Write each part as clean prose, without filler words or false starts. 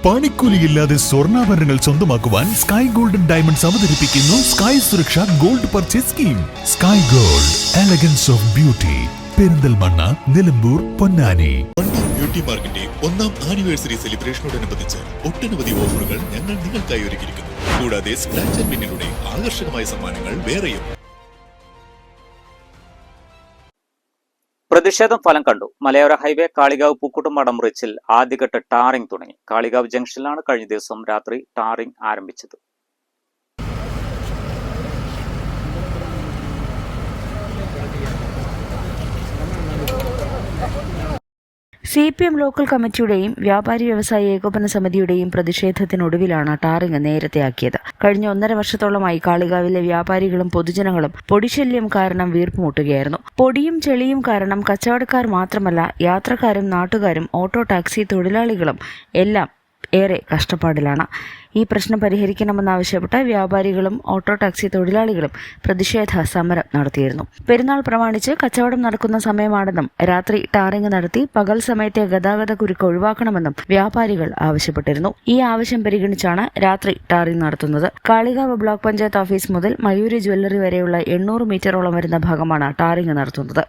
പണിക്കൂലിയില്ലാതെ സ്വർണ്ണാഭരണങ്ങൾ സ്വന്തമാക്കുവാൻ sky golden diamonds അവതരിപ്പിക്കുന്നു sky സുരക്ഷ gold purchase scheme. Sky gold, elegance of beauty, Perinthalmanna, Nilambur, Ponnani. Wandoor beauty മാർക്കിന്റെ 1ാം anniversary സെലിബ്രേഷനോടനുബന്ധിച്ച് ഒട്ടനവധി ഓഫറുകൾ ഞങ്ങൾ നിങ്ങൾക്കായി ഒരുക്കിയിരിക്കുന്നു. കൂടാതെ സ്ക്രാച്ച് ആൻഡ് വിന്നിലൂടെ ആകർഷകമായ സമ്മാനങ്ങൾ വേറെയും. പ്രതിഷേധം ഫലം കണ്ടു. മലയോര ഹൈവേ കാളികാവ് പൂക്കുട്ടുംപാടം ബ്രിഡ്ജിൽ ആദ്യഘട്ട ടാറിംഗ് തുടങ്ങി. കാളികാവ് ജംഗ്ഷനിലാണ് കഴിഞ്ഞ ദിവസം രാത്രി ടാറിംഗ് ആരംഭിച്ചത്. CPM ലോക്കൽ കമ്മിറ്റിയുടെയും വ്യാപാരി വ്യവസായ ഏകോപന സമിതിയുടെയും പ്രതിഷേധത്തിനൊടുവിലാണ് ടാറിംഗ് നേരത്തെയാക്കിയത്. കഴിഞ്ഞ 1.5 വർഷത്തോളമായി കാളികാവിലെ വ്യാപാരികളും പൊതുജനങ്ങളും പൊടിശല്യം കാരണം വീർപ്പുമുട്ടുകയായിരുന്നു. പൊടിയും ചെളിയും കാരണം കച്ചവടക്കാർ മാത്രമല്ല, യാത്രക്കാരും നാട്ടുകാരും ഓട്ടോ ടാക്സി തൊഴിലാളികളും എല്ലാം ഏറെ കഷ്ടപ്പാടിലാണ്. ഈ പ്രശ്നം പരിഹരിക്കണമെന്നാവശ്യപ്പെട്ട് വ്യാപാരികളും ഓട്ടോ ടാക്സി തൊഴിലാളികളും പ്രതിഷേധ സമരം നടത്തിയിരുന്നു. പെരുന്നാൾ പ്രമാണിച്ച് കച്ചവടം നടക്കുന്ന സമയമാണെന്നും രാത്രി ടാറിംഗ് നടത്തി പകൽ സമയത്തെ ഗതാഗത കുരുക്ക് ഒഴിവാക്കണമെന്നും വ്യാപാരികൾ ആവശ്യപ്പെട്ടിരുന്നു. ഈ ആവശ്യം പരിഗണിച്ചാണ് രാത്രി ടാറിംഗ് നടത്തുന്നത്. കാളികാവ് ബ്ലോക്ക് പഞ്ചായത്ത് ഓഫീസ് മുതൽ മയൂരി ജ്വല്ലറി വരെയുള്ള 800 മീറ്ററോളം വരുന്ന ഭാഗമാണ് ടാറിംഗ് നടത്തുന്നത്.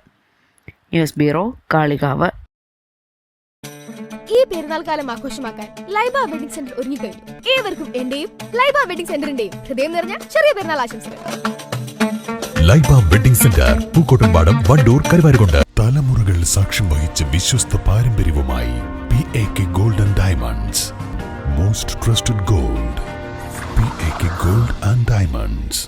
News bureau, Kalikavu. ഈ പെരുന്നാൾ കാലം ആഘോഷമാക്കാൻ ലൈബ വെഡിംഗ് സെന്റർ ഒരുങ്ങിക്കഴിഞ്ഞു. ഏവർക്കും എന്റെയും ലൈബ വെഡിംഗ് സെന്ററിന്റെയും ഹൃദയം നിറഞ്ഞ ചെറിയ പെരുന്നാൾ ആശംസകൾ. Laiba wedding centre, Pookkottumpadam, Wandoor, Karuvarakundu. തലമുറകൾ സാക്ഷ്യം വഹിച്ച വിശ്വസ്ത പാരമ്പര്യവുമായി PAK golden diamonds. Most trusted gold, PAK gold and diamonds.